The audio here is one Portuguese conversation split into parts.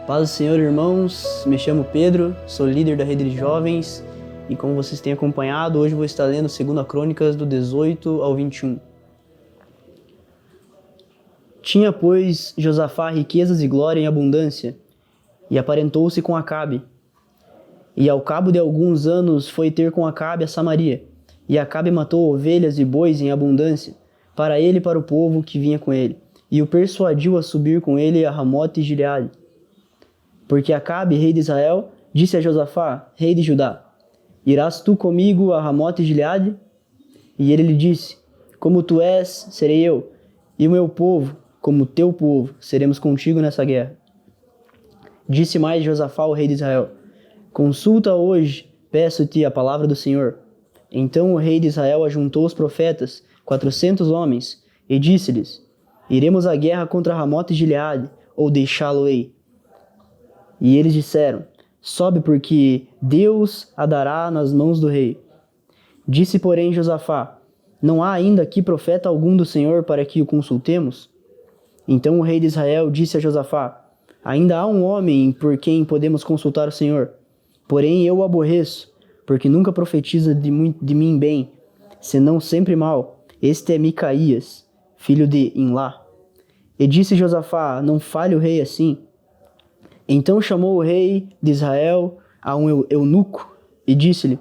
Paz do Senhor, irmãos, me chamo Pedro, sou líder da rede de jovens e como vocês têm acompanhado, hoje vou estar lendo 2 Crônicas do 18 ao 21. Tinha, pois, Josafá riquezas e glória em abundância, e aparentou-se com Acabe. E ao cabo de alguns anos foi ter com Acabe a Samaria, e Acabe matou ovelhas e bois em abundância, para ele e para o povo que vinha com ele, e o persuadiu a subir com ele a Ramote e Gileade. Porque Acabe, rei de Israel, disse a Josafá, rei de Judá: Irás tu comigo a Ramote e Gileade? E ele lhe disse: Como tu és, serei eu, e o meu povo, como teu povo, seremos contigo nessa guerra. Disse mais Josafá, o rei de Israel: Consulta hoje, peço-te a palavra do Senhor. Então o rei de Israel ajuntou os profetas, 400 homens, e disse-lhes: Iremos à guerra contra Ramote e Gileade, ou deixá-lo-ei? E eles disseram: Sobe, porque Deus a dará nas mãos do rei. Disse, porém, Josafá: Não há ainda aqui profeta algum do Senhor para que o consultemos? Então o rei de Israel disse a Josafá: Ainda há um homem por quem podemos consultar o Senhor. Porém eu o aborreço, porque nunca profetiza de mim bem, senão sempre mal. Este é Micaías, filho de Imlá. E disse Josafá: Não fale o rei assim. Então chamou o rei de Israel a um eunuco e disse-lhe: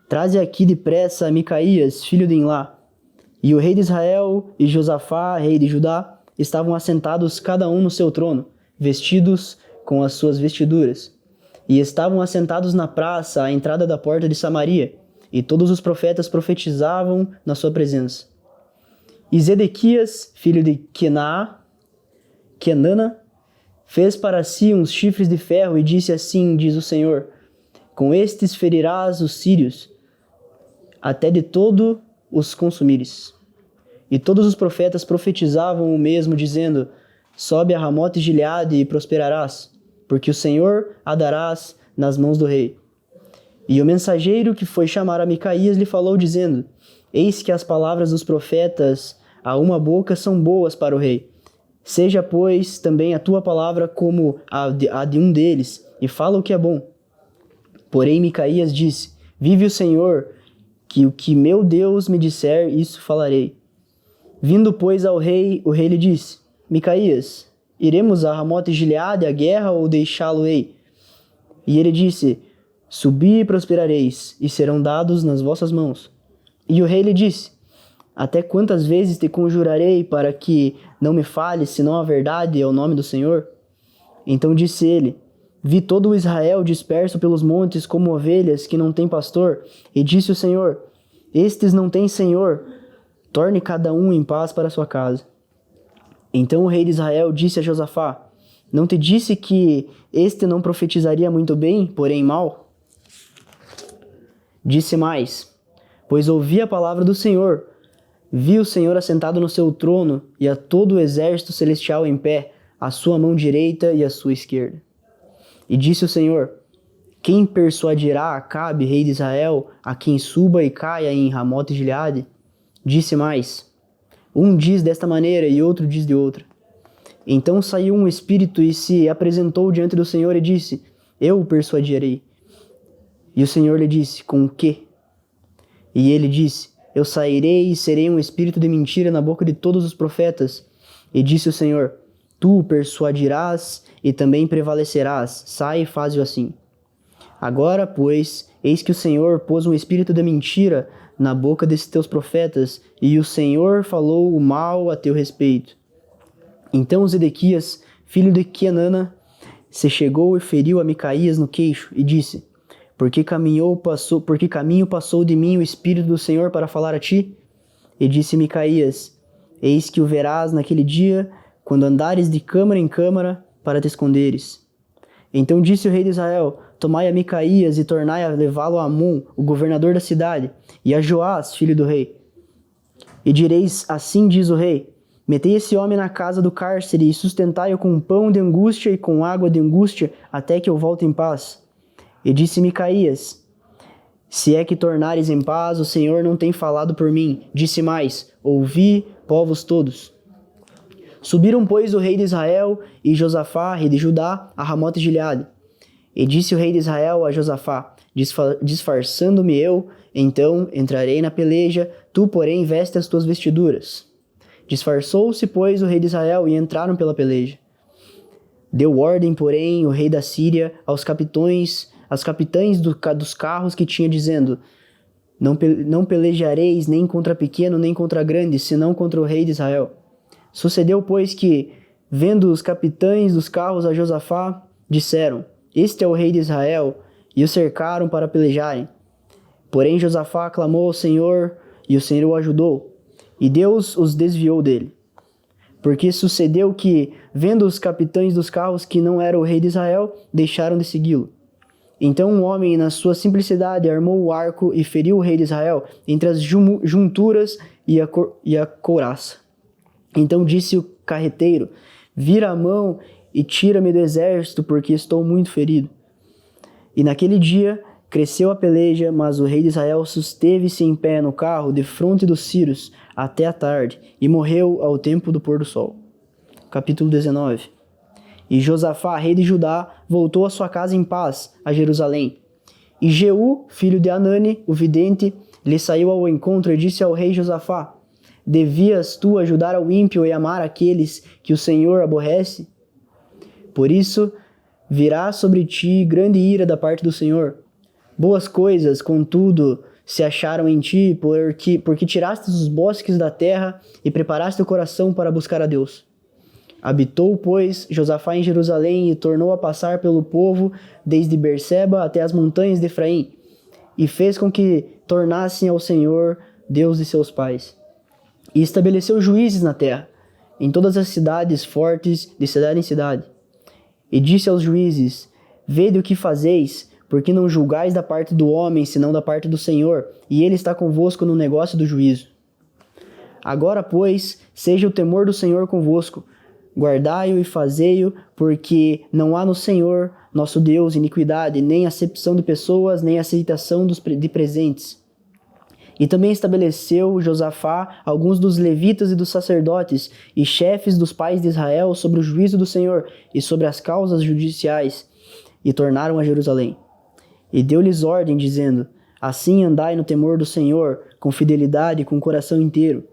Traze aqui depressa Micaías, filho de Imlá. E o rei de Israel e Josafá, rei de Judá, estavam assentados cada um no seu trono, vestidos com as suas vestiduras. E estavam assentados na praça à entrada da porta de Samaria, e todos os profetas profetizavam na sua presença. E Zedequias, filho de Kenana, fez para si uns chifres de ferro e disse assim, diz o Senhor: Com estes ferirás os sírios, até de todo os consumires. E todos os profetas profetizavam o mesmo, dizendo: Sobe a Ramote e Gileade e prosperarás, porque o Senhor a darás nas mãos do rei. E o mensageiro que foi chamar a Micaías lhe falou, dizendo: Eis que as palavras dos profetas a uma boca são boas para o rei. Seja, pois, também a tua palavra como a de um deles, e fala o que é bom. Porém Micaías disse: Vive o Senhor, que o que meu Deus me disser, isso falarei. Vindo, pois, ao rei, o rei lhe disse: Micaías, iremos a Ramote e Gileade, a guerra, ou deixá-lo-ei? E ele disse: Subi e prosperareis, e serão dados nas vossas mãos. E o rei lhe disse: Até quantas vezes te conjurarei para que não me fales, senão a verdade é o nome do Senhor? Então disse ele: Vi todo o Israel disperso pelos montes como ovelhas que não têm pastor. E disse o Senhor: Estes não têm senhor. Torne cada um em paz para sua casa. Então o rei de Israel disse a Josafá: Não te disse que este não profetizaria muito bem, porém mal? Disse mais: Pois ouvi a palavra do Senhor. Vi o Senhor assentado no seu trono e a todo o exército celestial em pé, à sua mão direita e à sua esquerda. E disse o Senhor: Quem persuadirá Acabe, rei de Israel, a quem suba e caia em Ramote e Gileade? Disse mais: Um diz desta maneira e outro diz de outra. Então saiu um espírito e se apresentou diante do Senhor e disse: Eu o persuadirei. E o Senhor lhe disse: Com o quê? E ele disse: Eu sairei e serei um espírito de mentira na boca de todos os profetas. E disse o Senhor: Tu o persuadirás e também prevalecerás. Sai e faze-o assim. Agora, pois, eis que o Senhor pôs um espírito de mentira na boca desses teus profetas, e o Senhor falou o mal a teu respeito. Então Zedequias, filho de Kenana, se chegou e feriu a Micaías no queixo, e disse: Por que caminho passou de mim o Espírito do Senhor para falar a ti? E disse Micaías: Eis que o verás naquele dia, quando andares de câmara em câmara, para te esconderes. Então disse o rei de Israel: Tomai a Micaías e tornai a levá-lo a Amon, o governador da cidade, e a Joás, filho do rei. E direis: Assim diz o rei: Metei esse homem na casa do cárcere e sustentai-o com pão de angústia e com água de angústia, até que eu volte em paz. E disse Micaías: Se é que tornares em paz, o Senhor não tem falado por mim. Disse mais: Ouvi, povos todos. Subiram, pois, o rei de Israel e Josafá, rei de Judá, a Ramote Gileade. E disse o rei de Israel a Josafá: disfarçando-me eu, então entrarei na peleja, tu, porém, veste as tuas vestiduras. Disfarçou-se, pois, o rei de Israel e entraram pela peleja. Deu ordem, porém, o rei da Síria aos capitães dos carros que tinha, dizendo: não pelejareis nem contra pequeno, nem contra grande, senão contra o rei de Israel. Sucedeu, pois, que, vendo os capitães dos carros a Josafá, disseram: este é o rei de Israel, e o cercaram para pelejarem. Porém Josafá clamou ao Senhor, e o Senhor o ajudou, e Deus os desviou dele. Porque sucedeu que, vendo os capitães dos carros que não era o rei de Israel, deixaram de segui-lo. Então um homem, na sua simplicidade, armou o arco e feriu o rei de Israel entre as junturas e a couraça. Então disse o carreteiro: vira a mão e tira-me do exército, porque estou muito ferido. E naquele dia cresceu a peleja, mas o rei de Israel susteve-se em pé no carro, defronte dos sírios, até a tarde, e morreu ao tempo do pôr do sol. Capítulo 19. E Josafá, rei de Judá, voltou à sua casa em paz, a Jerusalém. E Jeú, filho de Anani, o vidente, lhe saiu ao encontro e disse ao rei Josafá: devias tu ajudar ao ímpio e amar aqueles que o Senhor aborrece? Por isso, virá sobre ti grande ira da parte do Senhor. Boas coisas, contudo, se acharam em ti, porque tiraste os bosques da terra e preparaste o coração para buscar a Deus. Habitou, pois, Josafá em Jerusalém e tornou a passar pelo povo desde Berseba até as montanhas de Efraim, e fez com que tornassem ao Senhor, Deus de seus pais. E estabeleceu juízes na terra, em todas as cidades fortes, de cidade em cidade. E disse aos juízes: vede o que fazeis, porque não julgais da parte do homem, senão da parte do Senhor, e ele está convosco no negócio do juízo. Agora, pois, seja o temor do Senhor convosco, guardai-o e fazei-o, porque não há no Senhor, nosso Deus, iniquidade, nem acepção de pessoas, nem aceitação de presentes. E também estabeleceu Josafá alguns dos levitas e dos sacerdotes e chefes dos pais de Israel sobre o juízo do Senhor e sobre as causas judiciais, e tornaram a Jerusalém. E deu-lhes ordem, dizendo: assim andai no temor do Senhor, com fidelidade e com o coração inteiro.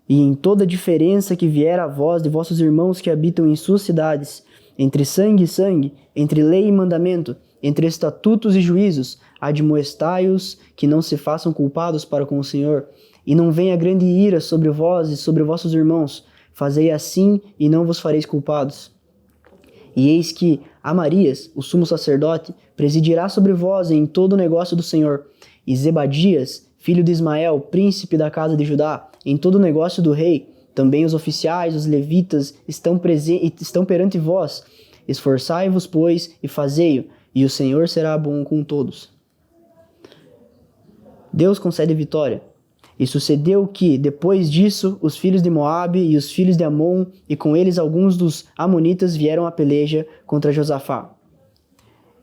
E em toda diferença que vier a vós de vossos irmãos que habitam em suas cidades, entre sangue e sangue, entre lei e mandamento, entre estatutos e juízos, admoestai-os que não se façam culpados para com o Senhor, e não venha grande ira sobre vós e sobre vossos irmãos. Fazei assim, e não vos fareis culpados. E eis que Amarias, o sumo sacerdote, presidirá sobre vós em todo o negócio do Senhor, e Zebadias, filho de Ismael, príncipe da casa de Judá, em todo o negócio do rei. Também os oficiais, os levitas, estão perante vós. Esforçai-vos, pois, e fazei-o, e o Senhor será bom com todos. Deus concede vitória. E sucedeu que, depois disso, os filhos de Moabe e os filhos de Amon, e com eles alguns dos amonitas, vieram à peleja contra Josafá.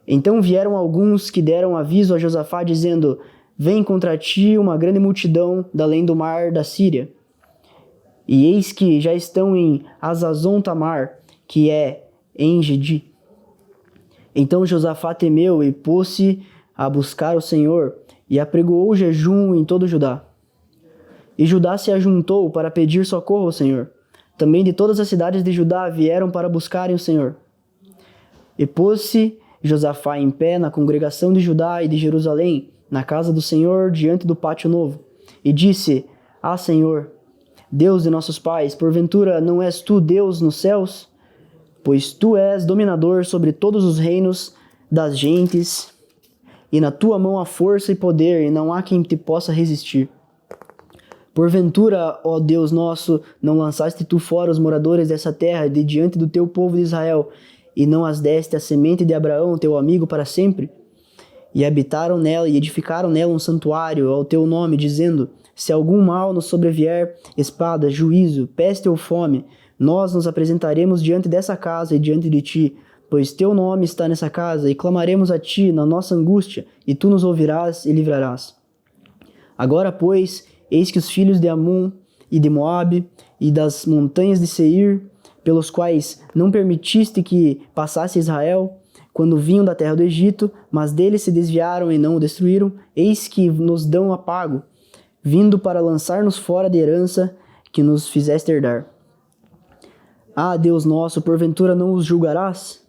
Então vieram alguns que deram aviso a Josafá, dizendo: vem contra ti uma grande multidão da além do mar da Síria. E eis que já estão em Hazazon-Tamar, que é em Gedi. Então Josafá temeu e pôs-se a buscar o Senhor, e apregoou jejum em todo Judá. E Judá se ajuntou para pedir socorro ao Senhor. Também de todas as cidades de Judá vieram para buscarem o Senhor. E pôs-se Josafá em pé na congregação de Judá e de Jerusalém, na casa do Senhor, diante do pátio novo, e disse: ah, Senhor, Deus de nossos pais, porventura não és tu Deus nos céus? Pois tu és dominador sobre todos os reinos das gentes, e na tua mão há força e poder, e não há quem te possa resistir. Porventura, ó Deus nosso, não lançaste tu fora os moradores dessa terra de diante do teu povo de Israel, e não as deste a semente de Abraão, teu amigo, para sempre? E habitaram nela e edificaram nela um santuário ao teu nome, dizendo: se algum mal nos sobrevier, espada, juízo, peste ou fome, nós nos apresentaremos diante dessa casa e diante de ti, pois teu nome está nessa casa, e clamaremos a ti na nossa angústia, e tu nos ouvirás e livrarás. Agora, pois, eis que os filhos de Amon e de Moabe e das montanhas de Seir, pelos quais não permitiste que passasse Israel, quando vinham da terra do Egito, mas deles se desviaram e não o destruíram, eis que nos dão a pago, vindo para lançar-nos fora da herança que nos fizeste herdar. Ah, Deus nosso, porventura não os julgarás?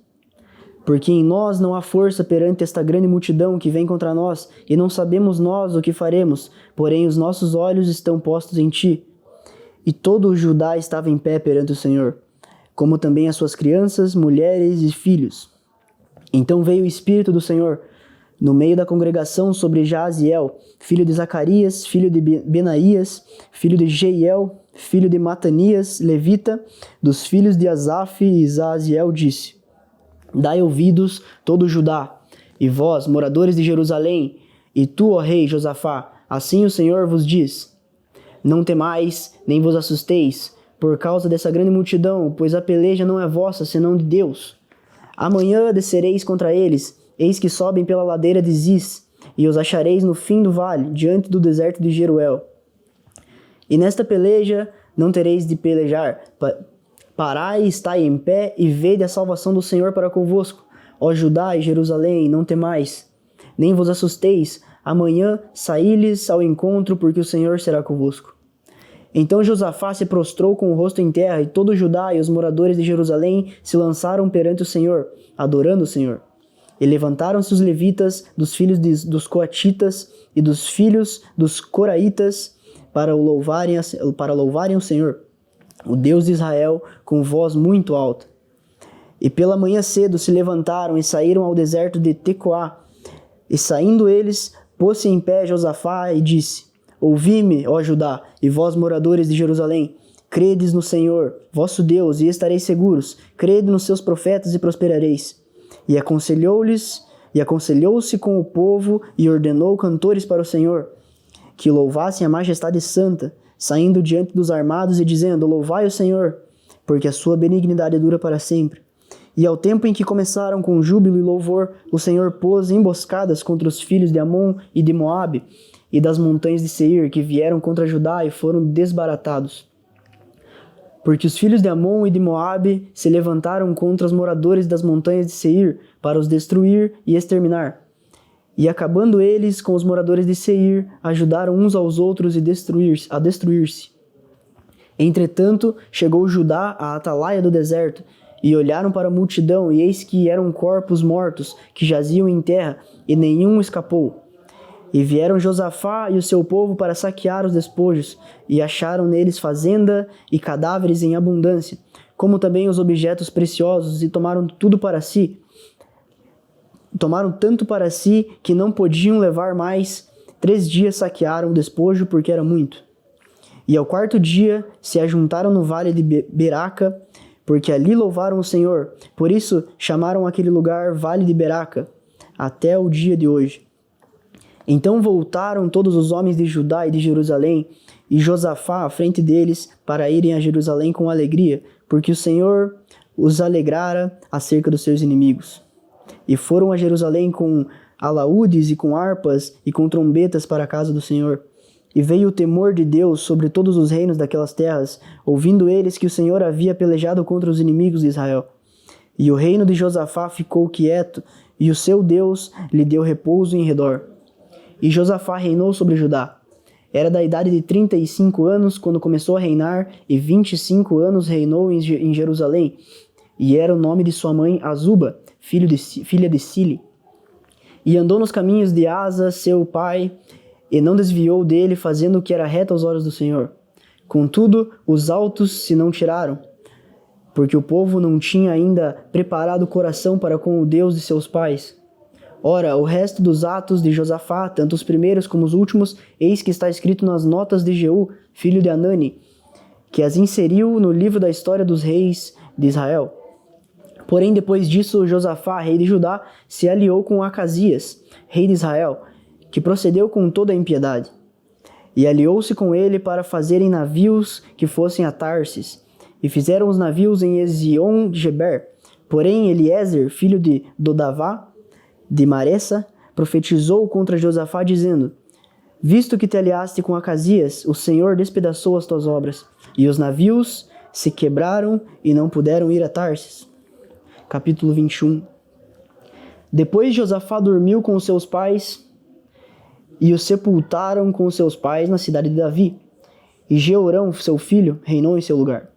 Porque em nós não há força perante esta grande multidão que vem contra nós, e não sabemos nós o que faremos, porém os nossos olhos estão postos em ti. E todo o Judá estava em pé perante o Senhor, como também as suas crianças, mulheres e filhos. Então veio o Espírito do Senhor no meio da congregação sobre Jaziel, filho de Zacarias, filho de Benaías, filho de Jeiel, filho de Matanias, levita, dos filhos de Asaf, e Jaziel disse: Dai ouvidos, todo Judá, e vós, moradores de Jerusalém, e tu, ó rei Josafá, assim o Senhor vos diz: Não temais, nem vos assusteis, por causa dessa grande multidão, pois a peleja não é vossa, senão de Deus. Amanhã descereis contra eles, eis que sobem pela ladeira de Ziz, e os achareis no fim do vale, diante do deserto de Jeruel. E nesta peleja não tereis de pelejar. Parai, estai em pé, e vede a salvação do Senhor para convosco. Ó Judá e Jerusalém, não temais, nem vos assusteis. Amanhã saí-lhes ao encontro, porque o Senhor será convosco. Então Josafá se prostrou com o rosto em terra, e todo Judá e os moradores de Jerusalém se lançaram perante o Senhor, adorando o Senhor. E levantaram-se os levitas, dos filhos dos coatitas e dos filhos dos coraitas, para louvarem o Senhor, o Deus de Israel, com voz muito alta. E pela manhã cedo se levantaram e saíram ao deserto de Tecoá. E saindo eles, pôs-se em pé Josafá e disse: Ouvi-me, ó Judá, e vós, moradores de Jerusalém, credes no Senhor, vosso Deus, e estareis seguros. Crede nos seus profetas e prosperareis. E aconselhou-se com o povo e ordenou cantores para o Senhor, que louvassem a majestade santa, saindo diante dos armados e dizendo: Louvai o Senhor, porque a sua benignidade dura para sempre. E ao tempo em que começaram com júbilo e louvor, o Senhor pôs emboscadas contra os filhos de Amon e de Moabe, e das montanhas de Seir, que vieram contra Judá e foram desbaratados. Porque os filhos de Amon e de Moabe se levantaram contra os moradores das montanhas de Seir, para os destruir e exterminar. E acabando eles com os moradores de Seir, ajudaram uns aos outros a destruir-se. Entretanto, chegou Judá à atalaia do deserto, e olharam para a multidão, e eis que eram corpos mortos, que jaziam em terra, e nenhum escapou. E vieram Josafá e o seu povo para saquear os despojos, e acharam neles fazenda e cadáveres em abundância, como também os objetos preciosos, e tomaram tudo para si. Tomaram tanto para si que não podiam levar mais. 3 dias saquearam o despojo, porque era muito. E ao 4º dia se ajuntaram no vale de Beraca, porque ali louvaram o Senhor. Por isso chamaram aquele lugar Vale de Beraca, até o dia de hoje. Então voltaram todos os homens de Judá e de Jerusalém, e Josafá à frente deles, para irem a Jerusalém com alegria, porque o Senhor os alegrara acerca dos seus inimigos. E foram a Jerusalém com alaúdes e com harpas e com trombetas para a casa do Senhor. E veio o temor de Deus sobre todos os reinos daquelas terras, ouvindo eles que o Senhor havia pelejado contra os inimigos de Israel. E o reino de Josafá ficou quieto, e o seu Deus lhe deu repouso em redor. E Josafá reinou sobre Judá. Era da idade de 35 anos quando começou a reinar, e 25 anos reinou em Jerusalém. E era o nome de sua mãe Azuba, filha de Sili. E andou nos caminhos de Asa, seu pai, e não desviou dele, fazendo o que era reto aos olhos do Senhor. Contudo, os altos se não tiraram, porque o povo não tinha ainda preparado o coração para com o Deus de seus pais. Ora, o resto dos atos de Josafá, tanto os primeiros como os últimos, eis que está escrito nas notas de Jeú, filho de Anani, que as inseriu no livro da história dos reis de Israel. Porém, depois disso, Josafá, rei de Judá, se aliou com Acasias, rei de Israel, que procedeu com toda a impiedade. E aliou-se com ele para fazerem navios que fossem a Tarsis. E fizeram os navios em Ezion-Geber. Porém, Eliezer, filho de Dodavá, de Maressa, profetizou contra Josafá, dizendo: Visto que te aliaste com Acasias, o Senhor despedaçou as tuas obras, e os navios se quebraram e não puderam ir a Tarsis. Capítulo 21. Depois Josafá dormiu com os seus pais, e o sepultaram com os seus pais na cidade de Davi. E Jeorão, seu filho, reinou em seu lugar.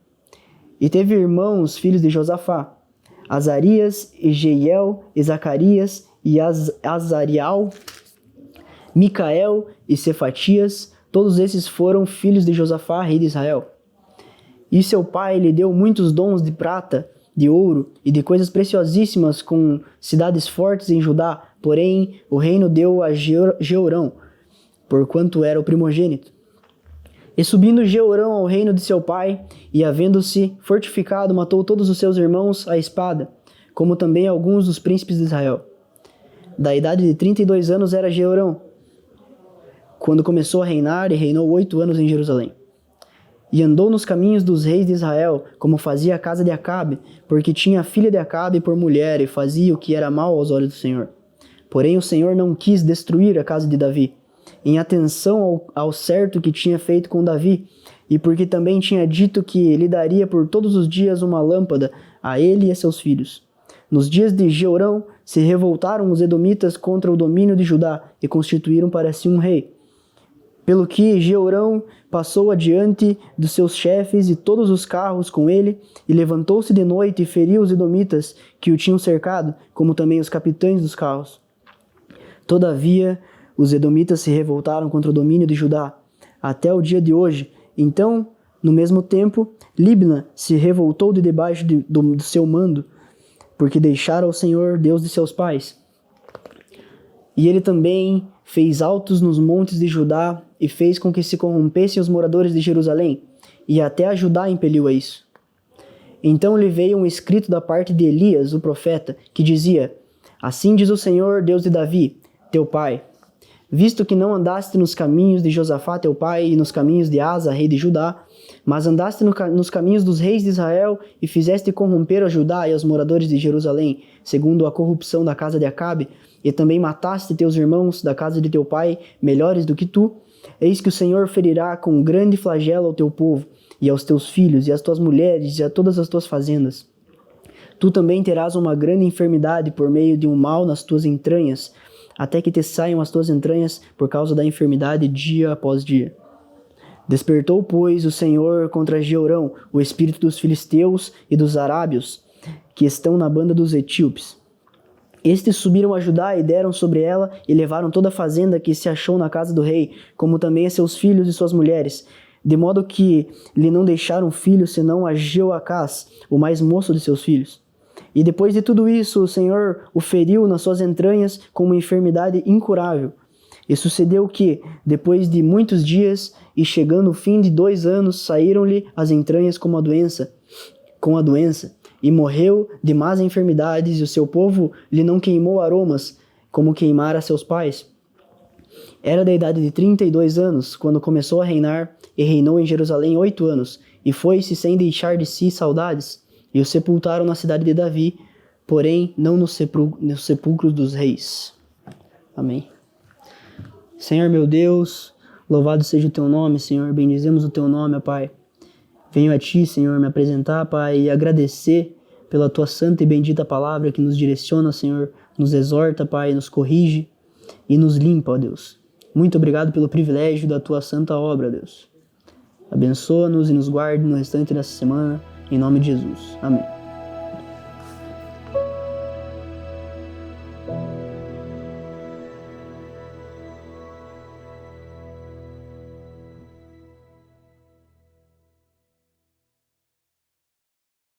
E teve irmãos, filhos de Josafá, Azarias, e Jeiel, e Zacarias, e Azarial, Micael e Cefatias. Todos esses foram filhos de Josafá, rei de Israel. E seu pai lhe deu muitos dons de prata, de ouro e de coisas preciosíssimas com cidades fortes em Judá. Porém, o reino deu a Jeorão, porquanto era o primogênito. E subindo Jeorão ao reino de seu pai, e havendo-se fortificado, matou todos os seus irmãos à espada, como também alguns dos príncipes de Israel. Da idade de 32 anos era Jeorão, quando começou a reinar, e reinou 8 anos em Jerusalém. E andou nos caminhos dos reis de Israel, como fazia a casa de Acabe, porque tinha a filha de Acabe por mulher, e fazia o que era mal aos olhos do Senhor. Porém o Senhor não quis destruir a casa de Davi, em atenção ao certo que tinha feito com Davi, e porque também tinha dito que lhe daria por todos os dias uma lâmpada a ele e a seus filhos. Nos dias de Jeorão se revoltaram os edomitas contra o domínio de Judá, e constituíram para si um rei. Pelo que Jeorão passou adiante dos seus chefes e todos os carros com ele, e levantou-se de noite e feriu os edomitas que o tinham cercado, como também os capitães dos carros. Todavia, os edomitas se revoltaram contra o domínio de Judá, até o dia de hoje. Então, no mesmo tempo, Libna se revoltou de debaixo do seu mando, porque deixara o Senhor, Deus de seus pais. E ele também fez altos nos montes de Judá, e fez com que se corrompessem os moradores de Jerusalém, e até a Judá impeliu a isso. Então lhe veio um escrito da parte de Elias, o profeta, que dizia: Assim diz o Senhor, Deus de Davi, teu pai, visto que não andaste nos caminhos de Josafá, teu pai, e nos caminhos de Asa, rei de Judá, mas andaste nos caminhos dos reis de Israel, e fizeste corromper a Judá e os moradores de Jerusalém, segundo a corrupção da casa de Acabe, e também mataste teus irmãos da casa de teu pai, melhores do que tu, eis que o Senhor ferirá com grande flagelo ao teu povo, e aos teus filhos, e às tuas mulheres, e a todas as tuas fazendas. Tu também terás uma grande enfermidade por meio de um mal nas tuas entranhas, até que te saiam as tuas entranhas por causa da enfermidade dia após dia. Despertou, pois, o Senhor contra Jeorão o espírito dos filisteus e dos arábios, que estão na banda dos etíopes. Estes subiram a Judá e deram sobre ela, e levaram toda a fazenda que se achou na casa do rei, como também a seus filhos e suas mulheres, de modo que lhe não deixaram filho senão a Jeoacás, o mais moço de seus filhos. E depois de tudo isso, o Senhor o feriu nas suas entranhas com uma enfermidade incurável. E sucedeu que, depois de muitos dias, e chegando o fim de 2 anos, saíram-lhe as entranhas com a doença, e morreu de más enfermidades, e o seu povo lhe não queimou aromas, como queimara seus pais. Era da idade de 32 anos, quando começou a reinar, e reinou em Jerusalém 8 anos, e foi-se sem deixar de si saudades, e o sepultaram na cidade de Davi, porém não nos sepulcros dos reis. Amém. Senhor meu Deus, louvado seja o teu nome, Senhor, bendizemos o teu nome, ó Pai. Venho a ti, Senhor, me apresentar, Pai, e agradecer pela tua santa e bendita palavra que nos direciona, Senhor, nos exorta, Pai, nos corrige e nos limpa, ó Deus. Muito obrigado pelo privilégio da tua santa obra, ó Deus. Abençoa-nos e nos guarde no restante dessa semana, em nome de Jesus. Amém.